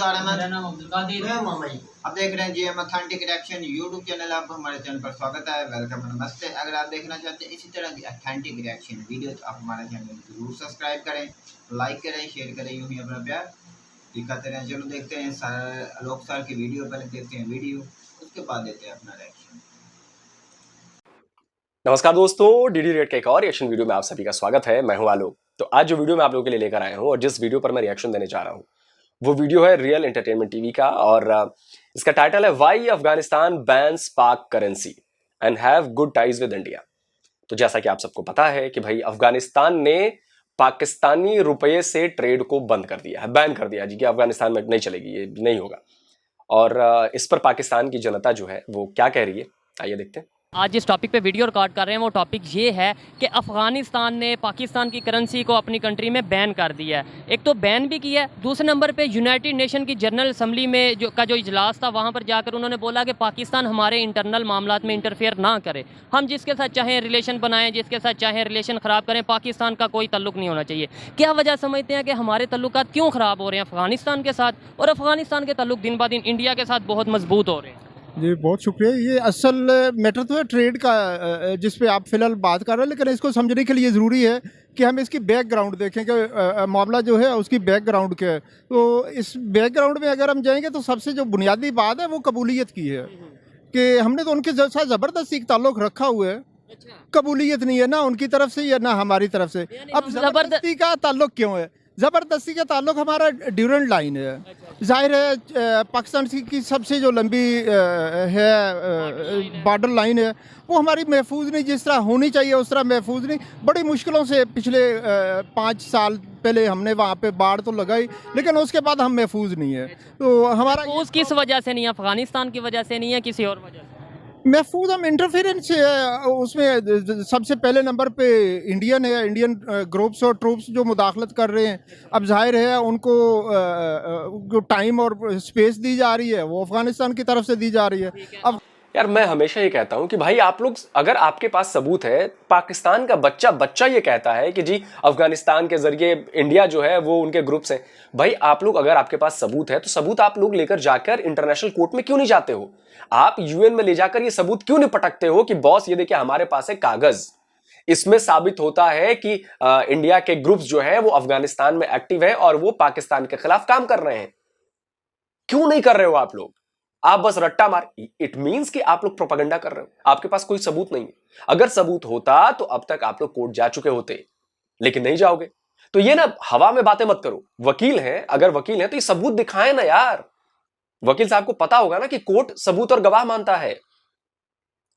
गुलजार अहमद। मेरा नाम अब्दुल कादिर है। आप देख रहे हैं GM authentic reaction YouTube channel. आपको हमारे चैनल पर स्वागत है, वेलकम, नमस्ते। अगर आप देखना चाहते हैं इसी तरह की ऑथेंटिक रिएक्शन वीडियो तो आप हमारे चैनल को जरूर सब्सक्राइब करें, लाइक करें, शेयर करें, यूं ही अपना प्यार दिखाते रहें। चलो देखते हैं आलोक सर की वीडियो। पहले देखते हैं वीडियो, उसके बाद देते हैं अपना रिएक्शन। नमस्कार दोस्तों, डीडी रेड के एक और रिएक्शन वीडियो में आप सभी का स्वागत है। मैं हूं आलोक। तो आज जो वीडियो मैं आप लोगों के लिए लेकर आया हूं और जिस वीडियो पर मैं रिएक्शन देने जा रहा हूं वो वीडियो है रियल एंटरटेनमेंट टीवी का और इसका टाइटल है व्हाई अफगानिस्तान बैन्स पाक currency and have good ties with India. तो जैसा कि आप सबको पता है कि भाई अफगानिस्तान ने पाकिस्तानी रुपये से ट्रेड को बंद कर दिया है, बैन कर दिया जी कि अफगानिस्तान में नहीं चलेगी, ये नहीं होगा। और इस पर पाकिस्तान की जनता जो है वो क्या कह रही है, आइए देखते हैं। आज जिस टॉपिक पे वीडियो रिकॉर्ड कर रहे हैं वो टॉपिक ये है कि अफ़गानिस्तान ने पाकिस्तान की करेंसी को अपनी कंट्री में बैन कर दिया है। एक तो बैन भी किया है, दूसरे नंबर पे यूनाइटेड नेशन की जनरल असम्बली में जो इजलास था वहाँ पर जाकर उन्होंने बोला कि पाकिस्तान हमारे इंटरनल मामलात में इंटरफेयर ना करे, हम जिसके साथ चाहें रिलेशन बनाएं, जिसके साथ चाहें रिलेशन ख़राब करें, पाकिस्तान का कोई तल्लुक नहीं होना चाहिए। क्या वजह समझते हैं कि हमारे तल्लुकात क्यों ख़राब हो रहे हैं अफ़गानिस्तान के साथ, और अफ़गानिस्तान के तल्लुक दिन ब दिन इंडिया के साथ बहुत मजबूत हो रहे हैं। जी बहुत शुक्रिया। ये असल मैटर तो है ट्रेड का, जिस पे आप फिलहाल बात कर रहे हैं, लेकिन इसको समझने के लिए ज़रूरी है कि हम इसकी बैकग्राउंड देखें कि मामला जो है उसकी बैकग्राउंड क्या है। तो इस बैकग्राउंड में अगर हम जाएंगे तो सबसे जो बुनियादी बात है वो कबूलियत की है कि हमने तो उनके साथ ज़बरदस्ती एक ताल्लुक़ रखा हुआ है। कबूलियत नहीं है ना उनकी तरफ से या ना हमारी तरफ से। अब ज़बरदस्ती का ताल्लुक़ क्यों है? ज़बरदस्ती का ताल्लुक़ हमारा ड्यूरेंट लाइन है। जाहिर है पाकिस्तान की सबसे जो लंबी है बॉर्डर लाइन है वो हमारी महफूज नहीं, जिस तरह होनी चाहिए उस तरह महफूज नहीं। बड़ी मुश्किलों से पिछले 5 साल पहले हमने वहाँ पे बाढ़ तो लगाई, लेकिन उसके बाद हम महफूज नहीं है। तो हमारा किस वजह से नहीं है? अफगानिस्तान की वजह से नहीं है, किसी और वजह से? महफूज हम इंटरफेरेंस उसमें सबसे पहले नंबर पे इंडियन है, इंडियन ग्रुप्स और ट्रूप्स जो मुदाखलत कर रहे हैं। अब जाहिर है उनको जो टाइम और स्पेस दी जा रही है वो अफगानिस्तान की तरफ से दी जा रही है। अब यार मैं हमेशा ये कहता हूं कि भाई आप लोग, अगर आपके पास सबूत है, पाकिस्तान का बच्चा ये कहता है कि जी अफगानिस्तान के जरिए इंडिया जो है वो उनके ग्रुप से, भाई आप लोग अगर आपके पास सबूत है तो सबूत आप लोग लेकर जाकर इंटरनेशनल कोर्ट में क्यों नहीं जाते हो? आप यूएन में ले जाकर ये सबूत क्यों नहीं पटकते हो कि बॉस ये देखिए हमारे पास है कागज, इसमें साबित होता है कि इंडिया के ग्रुप्स जो है वो अफगानिस्तान में एक्टिव है और वो पाकिस्तान के खिलाफ काम कर रहे हैं। क्यों नहीं कर रहे हो आप लोग? आप बस रट्टा मार, इट मींस कि आप लोग प्रोपेगेंडा कर रहे हो, आपके पास कोई सबूत नहीं है। अगर सबूत होता तो अब तक आप लोग कोर्ट जा चुके होते, लेकिन नहीं जाओगे। तो ये ना हवा में बातें मत करो। वकील हैं, अगर वकील हैं तो ये सबूत दिखाएं ना यार। वकील साहब को पता होगा ना कि कोर्ट सबूत और गवाह मानता है।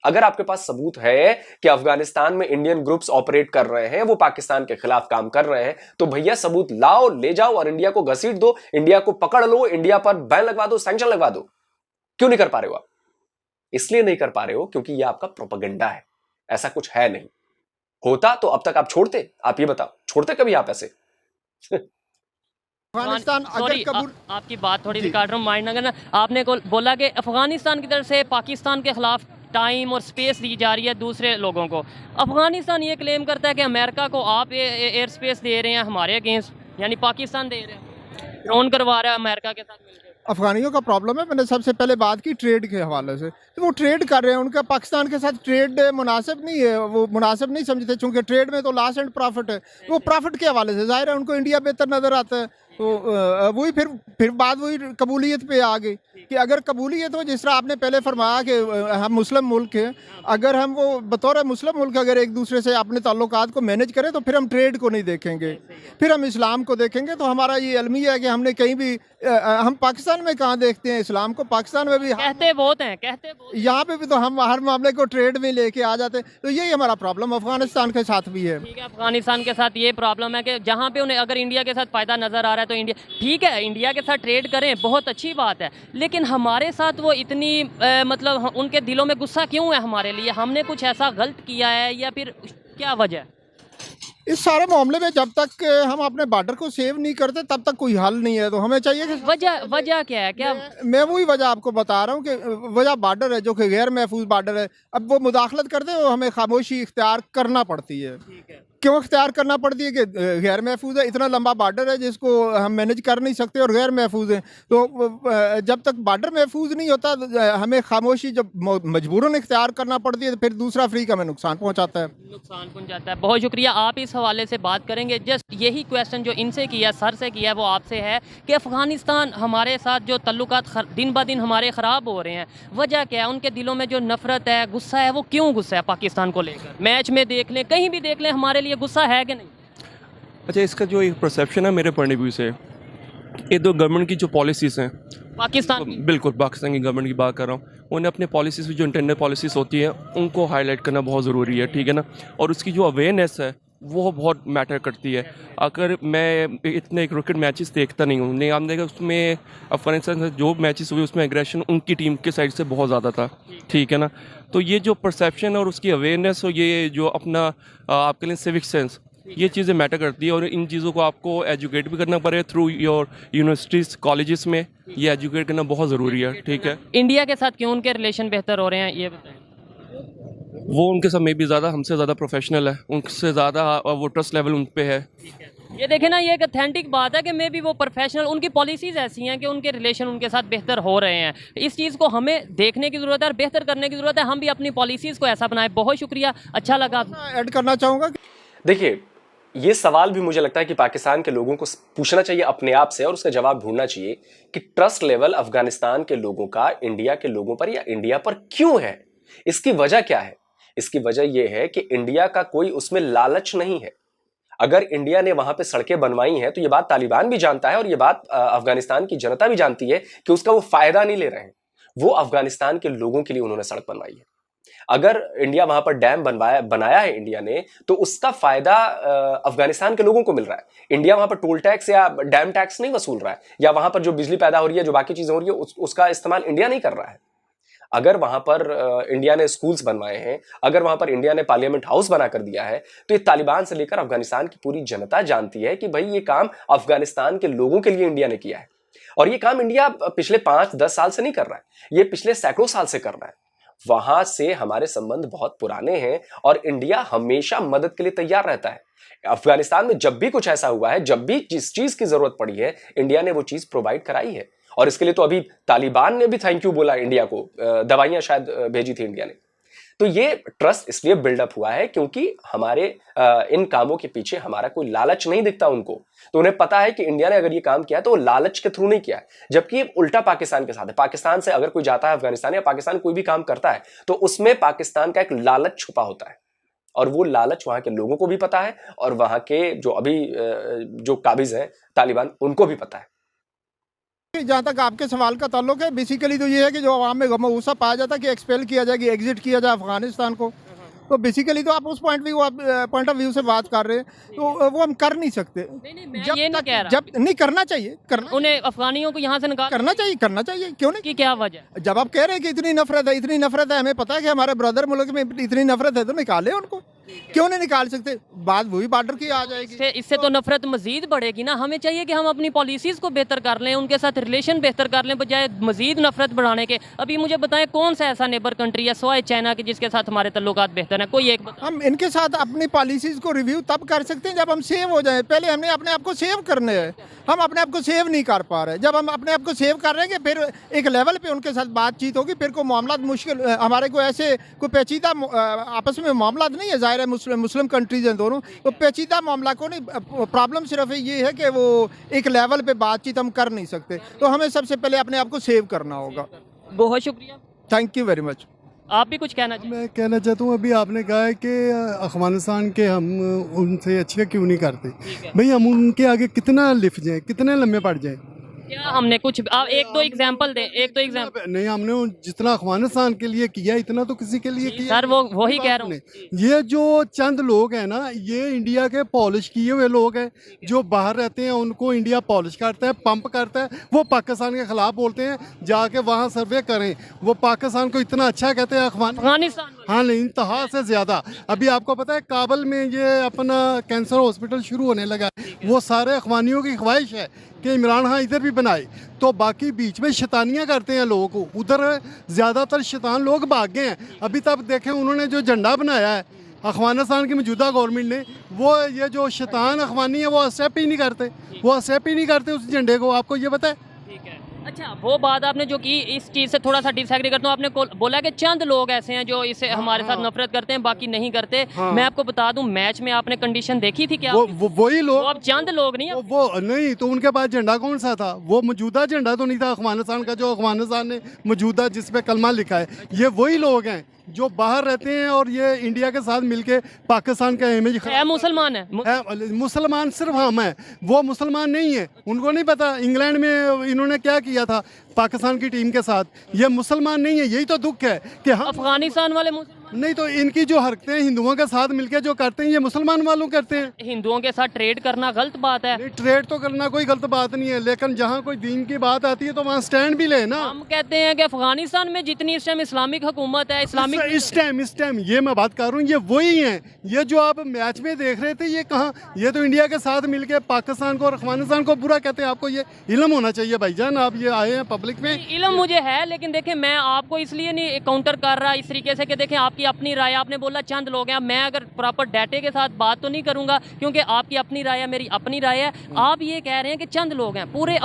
अगर आपके पास सबूत है कि अफगानिस्तान में इंडियन ग्रुप्स ऑपरेट कर रहे हैं, वो पाकिस्तान के खिलाफ काम कर रहे हैं, तो भैया सबूत लाओ, ले जाओ और इंडिया को घसीट दो, इंडिया को पकड़ लो, इंडिया पर बैन लगवा दो, सैंक्शन लगवा दो। क्यों नहीं कर पा रहे हो आप? इसलिए नहीं कर पा रहे हो क्योंकि यह आपका प्रोपेगेंडा है, ऐसा कुछ है नहीं। होता तो अब तक आप छोड़ते? आप ये बताओ, छोड़ते कभी आप ऐसे? अफगानिस्तान अगर आपकी बात थोड़ी काट रहा हूँ, माइंड ना करना। आपने बोला कि अफगानिस्तान की तरफ से पाकिस्तान के खिलाफ टाइम और स्पेस दी जा रही है दूसरे लोगों को। अफगानिस्तान ये क्लेम करता है कि अमेरिका को आप एयर स्पेस दे रहे हैं हमारे अगेंस्ट, यानी पाकिस्तान दे रहे हैं, ड्रोन करवा रहा है अमेरिका के साथ मिलकर। अफगानियों का प्रॉब्लम है। मैंने सबसे पहले बात की ट्रेड के हवाले से, तो वो ट्रेड कर रहे हैं, उनका पाकिस्तान के साथ ट्रेड मुनासिब नहीं है, वो मुनासिब नहीं समझते, चूँकि ट्रेड में तो लॉस एंड प्रॉफिट है। वो प्रॉफिट के हवाले से जाहिर है उनको इंडिया बेहतर नज़र आता है। तो वही फिर बात वही कबूलियत पे आ गई कि अगर कबूलियत हो, जिस तरह आपने पहले फरमाया कि हम मुस्लिम मुल्क हैं, अगर हम वो बतौर मुस्लिम मुल्क अगर एक दूसरे से अपने ताल्लुकात को मैनेज करें तो फिर हम ट्रेड को नहीं देखेंगे, फिर हम इस्लाम को देखेंगे। तो हमारा ये अलमिया है कि हमने कहीं भी हम पाकिस्तान में कहाँ देखते हैं इस्लाम को? पाकिस्तान में भी कहते बहुत हैं, यहाँ पे भी तो हम हर मामले को ट्रेड में लेके आ जाते हैं। तो यही हमारा प्रॉब्लम अफगानिस्तान के साथ भी है। ठीक है, अफगानिस्तान के साथ ये प्रॉब्लम है कि जहाँ पे उन्हें अगर इंडिया के साथ फ़ायदा नज़र आ रहा है तो इंडिया, ठीक है इंडिया के साथ ट्रेड करें, बहुत अच्छी बात है, लेकिन हमारे साथ वो इतनी मतलब उनके दिलों में गुस्सा क्यों है हमारे लिए? हमने कुछ ऐसा गलत किया है या फिर क्या वजह है? इस सारे मामले में जब तक हम अपने बॉर्डर को सेव नहीं करते तब तक कोई हल नहीं है। तो हमें चाहिए कि वजह क्या है? क्या मैं वही वजह आपको बता रहा हूँ कि वजह बॉर्डर है जो कि गैर महफूज बॉर्डर है। अब वो मुदाखलत करते हैं, हमें खामोशी इख्तियार करना पड़ती है। क्यों इख्तियार करना पड़ती है कि गैर महफूज है, इतना लंबा बार्डर है जिसको हम मैनेज कर नहीं सकते और गैर महफूज है। तो जब तक बार्डर महफूज नहीं होता हमें खामोशी जब मजबूरन इख्तियार करना पड़ती है तो फिर दूसरा अफ्रीक हमें नुकसान पहुंचाता है। नुकसान पहुंचाता है। बहुत शुक्रिया, आप इस हवाले से बात करेंगे। जस्ट यही क्वेश्चन जो इनसे किया, सर से किया, वो आपसे है कि अफ़गानिस्तान हमारे साथ जो तल्लुकात दिन ब दिन हमारे ख़राब हो रहे हैं, वजह क्या है? उनके दिलों में जो नफ़रत है, गुस्सा है, वो क्यों गुस्सा है पाकिस्तान को लेकर? मैच में देख लें, कहीं भी देख लें, हमारे लिए गुस्सा है कि नहीं? अच्छा, इसका जो एक परसेप्शन है मेरे पॉइंट ऑफ व्यू से, ये दो गवर्नमेंट की जो पॉलिसीज़ हैं, पाकिस्तान की बिल्कुल पाकिस्तान की गवर्नमेंट की बात कर रहा हूँ, उन्हें अपने पॉलिसीज़ में जो इंटरनल पॉलिसीज़ होती हैं उनको हाईलाइट करना बहुत ज़रूरी है, ठीक है ना। और उसकी जो अवेयरनेस है वो बहुत मैटर करती है। अगर मैं इतने क्रिकेट मैचेस देखता नहीं हूँ, नहीं आप देखा उसमें अफगानिस्तान से जो मैचेस हुए उसमें एग्रेशन उनकी टीम के साइड से बहुत ज़्यादा था, ठीक है ना। तो ये जो परसेप्शन और उसकी अवेयरनेस और ये जो अपना आपके लिए सिविक सेंस, ये चीज़ें मैटर करती है। और इन चीज़ों को आपको एजुकेट भी करना पड़े थ्रू योर यूनिवर्सिटीज़ कॉलेजेस में, ये एजुकेट करना बहुत ज़रूरी है, ठीक है। इंडिया के साथ क्यों उनके रिलेशन बेहतर हो रहे हैं, ये बताएं। वो उनके साथ में भी ज़्यादा हमसे ज़्यादा प्रोफेशनल है, उनसे ज़्यादा वो ट्रस्ट लेवल उन पे है। ये देखें ना, ये एक ऑथेंटिक बात है कि मे भी वो प्रोफेशनल, उनकी पॉलिसीज़ ऐसी हैं कि उनके रिलेशन उनके साथ बेहतर हो रहे हैं। इस चीज़ को हमें देखने की ज़रूरत है और बेहतर करने की ज़रूरत है। हम भी अपनी पॉलिसीज़ को ऐसा बनाएं। बहुत शुक्रिया, अच्छा लगा। ऐड करना चाहूँगा, देखिए ये सवाल भी मुझे लगता है कि पाकिस्तान के लोगों को पूछना चाहिए अपने आप से और उसका जवाब ढूंढना चाहिए कि ट्रस्ट लेवल अफगानिस्तान के लोगों का इंडिया के लोगों पर या इंडिया पर क्यों है। इसकी वजह क्या है? इसकी वजह यह है कि इंडिया का कोई उसमें लालच नहीं है। अगर इंडिया ने वहां पे सड़कें बनवाई हैं तो ये बात तालिबान भी जानता है और ये बात अफगानिस्तान की जनता भी जानती है कि उसका वो फायदा नहीं ले रहे हैं। वो अफगानिस्तान के लोगों के लिए उन्होंने सड़क बनवाई है। अगर इंडिया वहां पर डैम बनाया है इंडिया ने, तो उसका फायदा अफगानिस्तान के लोगों को मिल रहा है। इंडिया वहां पर टोल टैक्स या डैम टैक्स नहीं वसूल रहा है, या वहां पर जो बिजली पैदा हो रही है, जो बाकी चीजें हो रही है, उसका इस्तेमाल इंडिया नहीं कर रहा है। अगर वहां पर इंडिया ने स्कूल्स बनवाए हैं, अगर वहां पर इंडिया ने पार्लियामेंट हाउस बना कर दिया है, तो ये तालिबान से लेकर अफगानिस्तान की पूरी जनता जानती है कि भाई ये काम अफगानिस्तान के लोगों के लिए इंडिया ने किया है। और ये काम इंडिया पिछले 5-10 साल से नहीं कर रहा है, ये पिछले सैकड़ों साल से कर रहा है। वहां से हमारे संबंध बहुत पुराने हैं और इंडिया हमेशा मदद के लिए तैयार रहता है। अफगानिस्तान में जब भी कुछ ऐसा हुआ है, जब भी जिस चीज की जरूरत पड़ी है, इंडिया ने वो चीज प्रोवाइड कराई है। और इसके लिए तो अभी तालिबान ने भी थैंक यू बोला इंडिया को, दवाइयां शायद भेजी थी इंडिया ने। तो ये ट्रस्ट इसलिए बिल्डअप हुआ है क्योंकि हमारे इन कामों के पीछे हमारा कोई लालच नहीं दिखता उनको। तो उन्हें पता है कि इंडिया ने अगर ये काम किया तो वो लालच के थ्रू नहीं किया है। जबकि ये उल्टा पाकिस्तान के साथ है। पाकिस्तान से अगर कोई जाता है अफगानिस्तान या पाकिस्तान कोई भी काम करता है तो उसमें पाकिस्तान का एक लालच छुपा होता है, और वो लालच वहां के लोगों को भी पता है और वहां के जो अभी जो काबिज हैं तालिबान, उनको भी पता है। जहाँ तक आपके सवाल का ताल्लुक है, बेसिकली तो ये है कि जो आवाम में गम गुस्सा पाया जाता है कि एक्सपेल किया जाए, कि एग्जिट किया जाए अफगानिस्तान को, तो बेसिकली तो आप उस पॉइंट ऑफ व्यू से बात कर रहे हैं, तो वो हम कर नहीं सकते। नहीं, मैं ये नहीं कह रहा। जब नहीं करना चाहिए, उन्हें अफगानियों को यहाँ से करना चाहिए, क्यों नहीं? कि क्या वजह? जब आप कह रहे हैं कि इतनी नफरत है, हमें पता है कि हमारे ब्रदर मुल्क में इतनी नफरत है, तो निकाले उनको, क्यों नहीं निकाल सकते? बात वही बार्डर की आ जाएगी। इससे तो नफरत मजीद बढ़ेगी ना। हमें चाहिए कि हम अपनी पॉलिसीज़ को बेहतर कर लें, उनके साथ रिलेशन बेहतर कर लें, बजाय मजीद नफरत बढ़ाने के। अभी मुझे बताएं कौन सा ऐसा नेबर कंट्री है सवाए चाइना के जिसके साथ हमारे तल्लुकात बेहतर हैं? कोई एक हम इनके साथ अपनी पॉलिसीज़ को रिव्यू तब कर सकते हैं जब हम सेव हो जाएं। पहले हमने अपने आप को सेव करने हैं, हम अपने आप को सेव नहीं कर पा रहे। जब हम अपने आप को सेव कर रहे हैं, फिर एक लेवल पे उनके साथ बातचीत होगी, फिर को मामला मुश्किल, हमारे को ऐसे कोई पेचीदा आपस में मामला नहीं है। ज़ाहिर है मुस्लिम कंट्रीज हैं दोनों, तो पेचीदा मामला को नहीं। प्रॉब्लम सिर्फ ये है कि वो एक लेवल पे बातचीत हम कर नहीं सकते, तो हमें सबसे पहले अपने आप को सेव करना होगा। बहुत शुक्रिया, थैंक यू वेरी मच। आप भी कुछ कहना चाहिए? मैं कहना चाहता हूँ, अभी आपने कहा है कि अफगानिस्तान के हम उनसे अच्छे क्यों नहीं करते। भाई हम उनके आगे कितना लिफ जाएं, कितने लम्बे पड़ जाएं। क्या हमने कुछ, आप एक दो एग्जांपल दें, एक दो एग्जांपल। नहीं, हमने जितना अफगानिस्तान के लिए किया इतना तो किसी के लिए किया सर, वो ही कह रहा हूँ। ये जो चंद लोग हैं ना, ये इंडिया के पॉलिश किए हुए लोग हैं, जो बाहर रहते हैं उनको इंडिया पॉलिश करता है, पंप करता है। वो पाकिस्तान के खिलाफ बोलते हैं, जाके वहाँ सर्वे करें। वो पाकिस्तान को इतना अच्छा कहते हैं अफगानिस्तान, हाँ नहीं, इंतहा से ज़्यादा। अभी आपको पता है काबल में ये अपना कैंसर हॉस्पिटल शुरू होने लगा, वो सारे अफगानियों की ख्वाहिश है कि इमरान खान इधर भी बनाए। तो बाकी बीच में शैतानियाँ करते हैं लोगों को, उधर ज़्यादातर शैतान लोग भाग गए हैं। अभी तक देखें उन्होंने जो झंडा बनाया है अफगानिस्तान की मौजूदा गवर्नमेंट ने वो ये जो शैतान अफगानी है वो एक्सेप्ट ही नहीं करते, वो एक्सेप्ट ही नहीं करते उस झंडे को। आपको ये पता है? ठीक है। अच्छा, वो बात आपने जो की, इस चीज़ से थोड़ा सा डिसएग्री करता हूँ। आपने बोला कि चंद लोग ऐसे हैं जो इसे हमारे साथ नफरत करते हैं, बाकी नहीं करते। मैं आपको बता दूं, मैच में आपने कंडीशन देखी थी क्या? वही लोग, अब चंद लोग नहीं, वो नहीं तो उनके पास झंडा कौन सा था? वो मौजूदा झंडा तो नहीं था अफगानिस्तान का, जो अफगानिस्तान ने मौजूदा जिस पे कलमा लिखा है। ये वही लोग हैं जो बाहर रहते हैं और ये इंडिया के साथ मिलके पाकिस्तान का इमेज मुसलमान है। मुसलमान सिर्फ हम हैं, वो मुसलमान नहीं है। उनको नहीं पता इंग्लैंड में इन्होंने क्या किया था पाकिस्तान की टीम के साथ। ये मुसलमान नहीं है, यही तो दुख है कि हम अफगानिस्तान वाले नहीं तो इनकी जो हरकतें हिंदुओं के साथ मिलकर जो करते हैं ये मुसलमान वालों करते हैं। हिंदुओं के साथ ट्रेड करना गलत बात है। नहीं, ट्रेड तो करना कोई गलत बात नहीं है, लेकिन जहाँ कोई दीन की बात आती है तो वहाँ स्टैंड भी ले ना। हम कहते हैं कि अफगानिस्तान में जितनी इस टाइम इस्लामिक हुकूमत है, इस्लामिक इस टाइम ये मैं बात कर रहा हूँ, ये वही हैं। ये जो आप मैच में देख रहे थे ये कहाँ, ये तो इंडिया के साथ मिलकर पाकिस्तान को और अफगानिस्तान को बुरा कहते हैं। आपको ये इल्म होना चाहिए भाईजान, आप ये आए हैं पब्लिक में। इल्म मुझे है, लेकिन देखें मैं आपको इसलिए नहीं काउंटर कर रहा इस तरीके से कि देखें आपकी अपनी राय, आपने बोला चंद लोग हैं। मैं अगर प्रॉपर डाटे के साथ बात तो नहीं करूंगा, क्योंकि आपकी अपनी राय है, मेरी अपनी राय है। आप ये कह रहे हैं कि चंद लोग हैं पूरे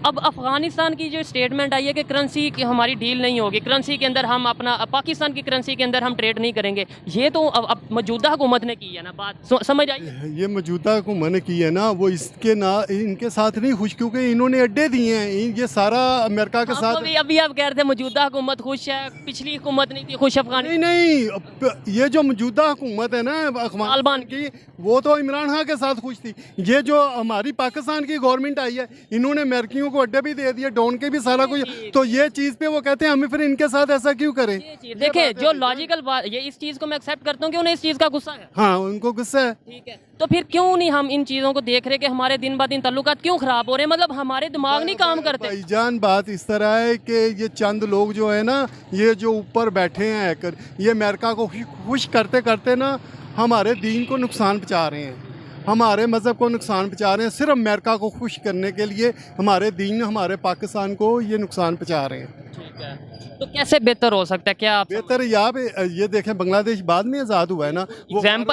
अब अफगानिस्तान की जो स्टेटमेंट आई है कि करेंसी की हमारी डील नहीं होगी, करेंसी के अंदर हम अपना पाकिस्तान की करेंसी के अंदर हम ट्रेड नहीं करेंगे। ये तो अब मौजूदा हुकूमत ने की है ना, बात समझ आई? ये मौजूदा हुकूमत ने की है ना, वो इसके ना इनके साथ नहीं खुश, क्योंकि इन्होंने अड्डे दिए हैं। ये सारा अमेरिका के साथ अभी आप कह रहे थे मौजूदा हुकूमत खुश है, पिछली हुकूमत नहीं थी खुश अफगानिस्तान। नहीं, ये जो मौजूदा हुकूमत है ना तालिबान की, वो तो इमरान खान के साथ खुश थी। ये जो हमारी पाकिस्तान की गवर्नमेंट आई है, इन्होंने अमेरिकियों को अड्डे भी दे दिए, डॉन के भी सारा कुछ। तो ये चीज़ पे वो कहते हैं हमें फिर इनके साथ ऐसा क्यों करें? देखें जो लॉजिकल बात, ये इस चीज़ को मैं एक्सेप्ट करता हूँ कि उन्हें इस चीज़ का गुस्सा है। हाँ, उनको गुस्सा है। ठीक है, तो फिर क्यों नहीं हम इन चीज़ों को देख रहे कि हमारे दिन ब दिन ताल्लुकात क्यों खराब हो रहे हैं? मतलब हमारे दिमाग नहीं काम करते। भाईजान बात इस तरह है कि ये चंद लोग जो है ना, ये जो ऊपर बैठे हैं हैकर, ये अमेरिका को खुश करते करते ना हमारे दीन को नुकसान पहुँचा रहे हैं, हमारे मज़हब को नुकसान पहुँचा रहे हैं। सिर्फ अमेरिका को खुश करने के लिए हमारे दीन, हमारे पाकिस्तान को ये नुकसान पहुँचा रहे हैं। ठीक है, तो कैसे बेहतर हो सकता है? क्या आप बेहतर यहाँ पे ये देखें, बांग्लादेश बाद में आज़ाद हुआ है ना,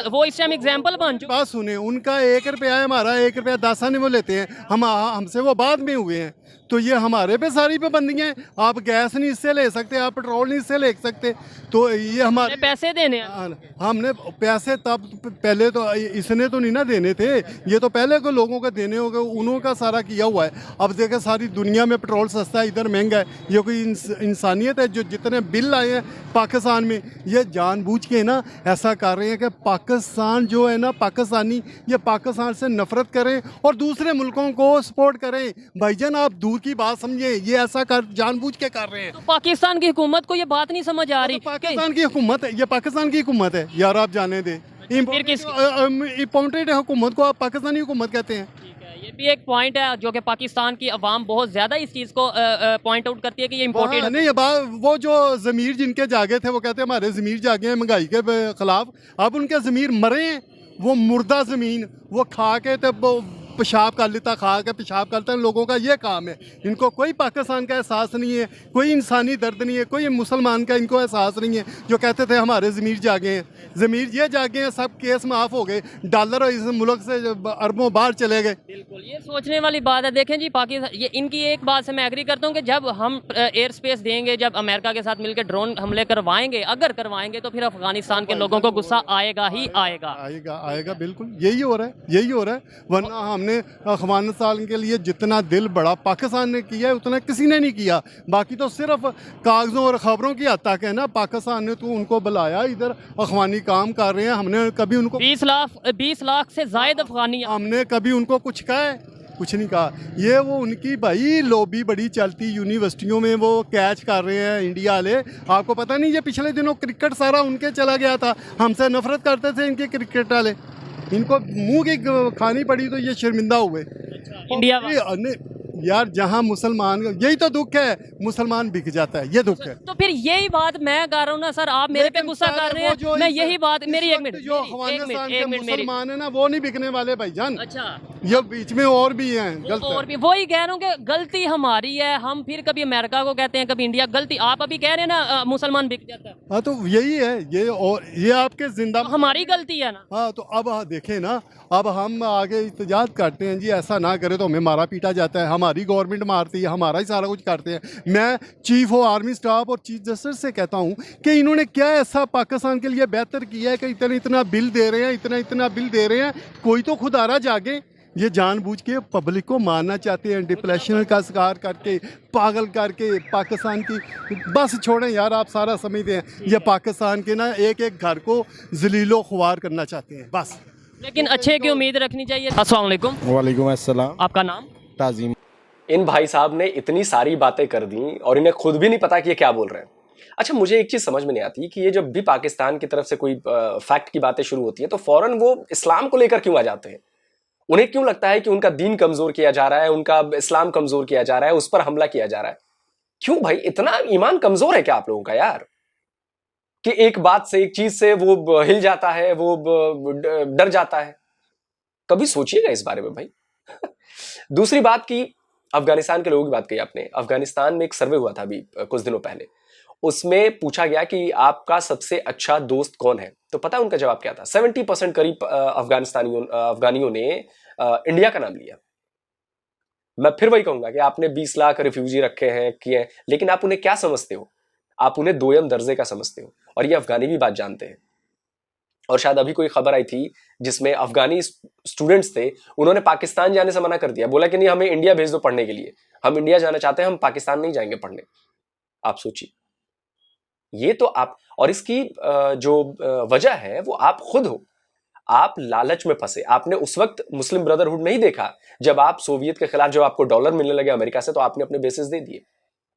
वो इस टाइम एग्जाम्पल बन चुका। बात सुने, उनका 1 रुपया है, हमारा 1 रुपया 10 आने वो लेते हैं, हमसे वो बाद में हुए हैं। तो ये हमारे पे सारी पाबंदियाँ हैं। आप गैस नहीं इससे ले सकते, आप पेट्रोल नहीं इससे ले सकते। तो ये हमारे पैसे देने हैं। हमने पैसे तब पहले तो इसने तो नहीं ना देने थे, ये तो पहले को लोगों को देने होंगे, उन्हों का सारा किया हुआ है। अब देखें सारी दुनिया में पेट्रोल सस्ता है, इधर महंगा है। ये कोई इंसानियत है? जो जितने बिल आए हैं पाकिस्तान में, ये जानबूझ के ना ऐसा कर रहे हैं कि पाकिस्तान जो है ना, पाकिस्तानी ये पाकिस्तान से नफरत करें और दूसरे मुल्कों को सपोर्ट करें। भाईजान आप दूर की बात समझे, ये ऐसा कर जानबूझ के कर रहे हैं। तो पाकिस्तान की हुकूमत को ये बात नहीं समझ आ रही? पाकिस्तान की हुकूमत है, ये पाकिस्तान की हुकूमत है यार, आप जाने दे। इम्पोर्टेड हुकूमत को आप पाकिस्तानी हुकूमत कहते हैं। ये भी एक पॉइंट है जो कि पाकिस्तान की अवाम बहुत ज़्यादा इस चीज़ को पॉइंट आउट करती है कि ये इम्पोर्टेड नहीं है। वो जो ज़मीर जिनके जागे थे, वो कहते हैं हमारे ज़मीर जागे हैं महंगाई के खिलाफ। अब उनके ज़मीर मरे हैं, वो मुर्दा ज़मीन वो खा के तो पेशाब कर लेता, खा के पेशाब करता है। लोगों का ये काम है, इनको कोई पाकिस्तान का एहसास नहीं है, कोई इंसानी दर्द नहीं है, कोई मुसलमान का इनको एहसास नहीं है। जो कहते थे हमारे ज़मीर जागे हैं, ज़मीर ये जागे हैं, सब केस माफ़ हो गए, डॉलर इस मुल्क से अरबों बाहर चले गए। बिल्कुल, ये सोचने वाली बात है। देखें जी, पाकिस्तान, ये इनकी एक बात से मैं एग्री करता हूँ कि जब हम एयर स्पेस देंगे, जब अमेरिका के साथ मिलकर ड्रोन हमले करवाएंगे, अगर करवाएंगे, तो फिर अफगानिस्तान के लोगों को गुस्सा आएगा ही आएगा। आएगा बिल्कुल, यही हो रहा है। वरना हमने अफगानिस्तान के लिए जितना दिल बड़ा पाकिस्तान ने किया है, उतना किसी ने नहीं किया। बाकी तो सिर्फ कागज़ों और ख़बरों की हद तक है ना। पाकिस्तान ने तो उनको बुलाया, इधर अफगानी काम कर रहे हैं, हमने कभी उनको 20 लाख से ज़ायद अफगानी, हमने कभी उनको कुछ कहा है? कुछ नहीं कहा। ये वो उनकी भाई लॉबी बड़ी चलती, यूनिवर्सिटियों में वो कैच कर रहे हैं इंडिया वाले। आपको पता नहीं, ये पिछले दिनों क्रिकेट सारा उनके चला गया था, हमसे नफरत करते थे इनके क्रिकेट वाले। इनको मुंह की खानी पड़ी तो ये शर्मिंदा हुए। इंडिया यार जहाँ मुसलमान, यही तो दुख है, मुसलमान बिक जाता है, ये दुख है। तो फिर यही बात मैं कर रहा हूँ ना सर, आप मेरे पे गुस्सा कर रहे हैं। मैं यही बात, मेरी एक मिनट, जो अफगानिस्तान के मुसलमान है ना, वो नहीं बिकने वाले भाईजान। अच्छा, ये बीच में और भी हैं गलत और भी वही कह रहा हूँ कि गलती हमारी है, हम फिर कभी अमेरिका को कहते हैं कभी इंडिया, गलती आप अभी कह रहे हैं ना मुसलमान बिक जाता है, हाँ तो यही है ये, और ये आपके जिंदा तो हमारी गलती है ना। हाँ तो अब देखें ना, अब हम आगे इhtजाज करते हैं जी ऐसा ना करे तो हमें मारा पीटा जाता है, हमारी गवर्नमेंट मारती है, हमारा ही सारा कुछ करते हैं। मैं चीफ ऑफ आर्मी स्टाफ और चीफ जस्टिस से कहता हूँ कि इन्होंने क्या ऐसा पाकिस्तान के लिए बेहतर किया है कि इतना इतना बिल दे रहे हैं, इतना इतना बिल दे रहे हैं, कोई तो खुदारा जागे। ये जानबूझ के पब्लिक को मारना चाहते हैं, डिप्रेशन का शिकार करके, पागल करके पाकिस्तान की। बस छोड़ें यार, आप सारा समझते हैं ये पाकिस्तान के ना एक एक घर को जलीलो ख्वार करना चाहते हैं बस। लेकिन अच्छे की उम्मीद रखनी चाहिए। अस्सलाम वालेकुम। वालेकुम अस्सलाम। आपका नाम? ताजीम। इन भाई साहब ने इतनी सारी बातें कर दी और इन्हें खुद भी नहीं पता कि ये क्या बोल रहे हैं। अच्छा, मुझे एक चीज समझ में नहीं आती कि ये जब भी पाकिस्तान की तरफ से कोई फैक्ट की बातें शुरू होती है तो फौरन वो इस्लाम को लेकर क्यों आ जाते हैं? उन्हें क्यों लगता है कि उनका दीन कमजोर किया जा रहा है, उनका इस्लाम कमजोर किया जा रहा है, उस पर हमला किया जा रहा है? क्यों भाई, इतना ईमान कमजोर है क्या आप लोगों का यार, कि एक बात से, एक चीज से वो हिल जाता है, वो डर जाता है? कभी सोचिएगा इस बारे में भाई। दूसरी बात की, अफगानिस्तान के लोगों की बात कही आपने। अफगानिस्तान में एक सर्वे हुआ था अभी कुछ दिनों पहले, उसमें पूछा गया कि आपका सबसे अच्छा दोस्त कौन है, तो पता है उनका जवाब क्या था? 70% करीब अफगानियों ने इंडिया का नाम लिया। मैं फिर वही कहूंगा कि आपने 20 लाख रिफ्यूजी रखे हैं, किए हैं, लेकिन आप उन्हें क्या समझते हो? आप उन्हें दोयम दर्जे का समझते हो, और ये अफगानी भी बात जानते हैं। और शायद अभी कोई खबर आई थी जिसमें अफगानी स्टूडेंट्स थे, उन्होंने पाकिस्तान जाने से मना कर दिया, बोला कि नहीं, हमें इंडिया भेज दो पढ़ने के लिए, हम इंडिया जाना चाहते हैं, हम पाकिस्तान नहीं जाएंगे पढ़ने। आप सोचिए, ये तो आप, और इसकी जो वजह है वो आप खुद हो। आप लालच में फंसे। आपने उस वक्त मुस्लिम ब्रदरहुड नहीं देखा जब आप सोवियत के खिलाफ, जब आपको डॉलर मिलने लगे अमेरिका से, तो आपने अपने बेसिस दे दिए।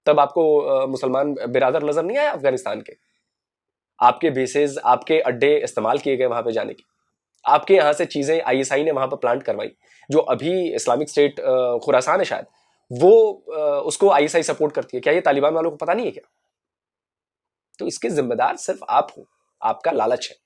तब आपको मुसलमान बिरादर नजर नहीं आया अफगानिस्तान के? आपके बेसिस, आपके अड्डे इस्तेमाल किए गए वहां पे जाने की। आपके यहाँ से चीजें आईएसआई ने वहां पर प्लांट करवाई। जो अभी इस्लामिक स्टेट खुरासान है शायद, वो उसको आईएसआई सपोर्ट करती है। क्या ये तालिबान वालों को पता नहीं है क्या? तो इसके जिम्मेदार सिर्फ आप हो, आपका लालच है।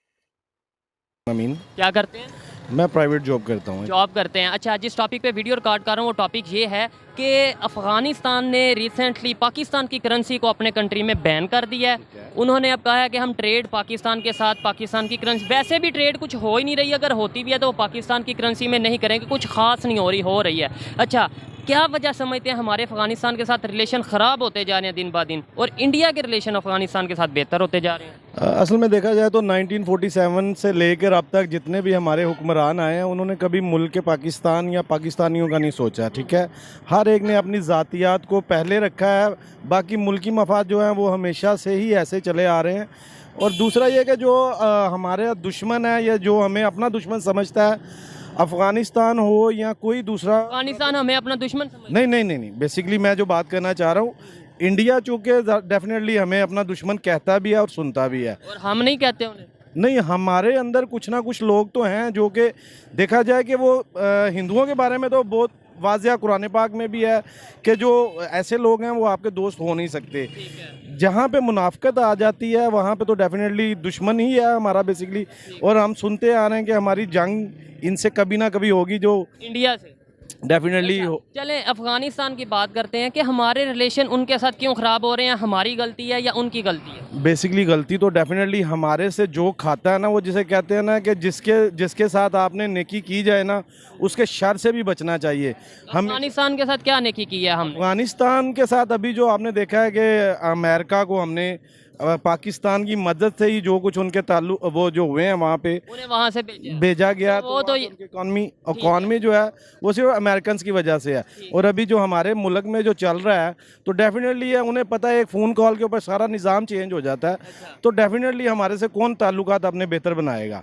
अमीन, क्या करते हैं? मैं प्राइवेट जॉब करता हूँ। जॉब करते हैं। अच्छा, जिस टॉपिक पे वीडियो रिकॉर्ड कर रहा हूँ वो टॉपिक ये है कि अफ़गानिस्तान ने रिसेंटली पाकिस्तान की करेंसी को अपने कंट्री में बैन कर दिया है। उन्होंने अब कहा है कि हम ट्रेड पाकिस्तान के साथ, पाकिस्तान की करेंसी, वैसे भी ट्रेड कुछ हो ही नहीं रही, अगर होती भी है तो वो पाकिस्तान की करेंसी में नहीं करेंगे, कुछ ख़ास नहीं हो रही है। अच्छा, क्या वजह समझते हैं हमारे अफगानिस्तान के साथ रिलेशन ख़राब होते जा रहे हैं दिन ब दिन, और इंडिया के रिलेशन अफगानिस्तान के साथ बेहतर होते जा रहे हैं? असल में देखा जाए तो 1947 से लेकर अब तक जितने भी हमारे हुक्मरान आए हैं, उन्होंने कभी मुल्क के पाकिस्तान या पाकिस्तानियों का नहीं सोचा। ठीक है, हर एक ने अपनी ज़ातियात को पहले रखा है, बाकी मुल्की मफाद जो हैं वो हमेशा से ही ऐसे चले आ रहे हैं। और दूसरा ये कि जो हमारे दुश्मन है, या जो हमें अपना दुश्मन समझता है, अफ़गानिस्तान हो या कोई दूसरा, अफगानिस्तान हमें अपना दुश्मन समझता है? नहीं, बेसिकली मैं जो बात करना चाह रहा हूँ, इंडिया चूँकि डेफिनेटली हमें अपना दुश्मन कहता भी है और सुनता भी है, और हम नहीं कहते उन्हें। नहीं, हमारे अंदर कुछ ना कुछ लोग तो हैं जो कि देखा जाए कि वो हिंदुओं के बारे में तो बहुत वाज़िया कुरान पाक में भी है कि जो ऐसे लोग हैं वो आपके दोस्त हो नहीं सकते। जहाँ पे मुनाफकत आ जाती है वहाँ पे तो डेफिनेटली दुश्मन ही है हमारा बेसिकली, और हम सुनते आ रहे हैं कि हमारी जंग इनसे कभी ना कभी होगी, जो इंडिया से डेफिनेटली हो। चले अफगानिस्तान की बात करते हैं कि हमारे रिलेशन उनके साथ क्यों ख़राब हो रहे हैं, हमारी गलती है या उनकी गलती है? बेसिकली गलती तो डेफिनेटली हमारे से जो खाता है ना, वो जिसे कहते हैं ना कि जिसके साथ आपने नेकी की जाए ना, उसके शर से भी बचना चाहिए। हम अफगानिस्तान के साथ क्या नेकी की है हमने? अफगानिस्तान के साथ अभी जो आपने देखा है कि अमेरिका को हमने पाकिस्तान की मदद से ही जो कुछ उनके ताल्लुक वो जो हुए हैं वहाँ पे उन्हें वहाँ से भेजा गया, वो तो इकॉनमी जो है वो सिर्फ अमेरिकन की वजह से है। और अभी जो हमारे मुल्क में जो चल रहा है, तो डेफिनेटली है, उन्हें पता है एक फ़ोन कॉल के ऊपर सारा निज़ाम चेंज हो जाता है। तो डेफिनेटली हमारे से कौन ताल्लुकात अपने बेहतर बनाएगा।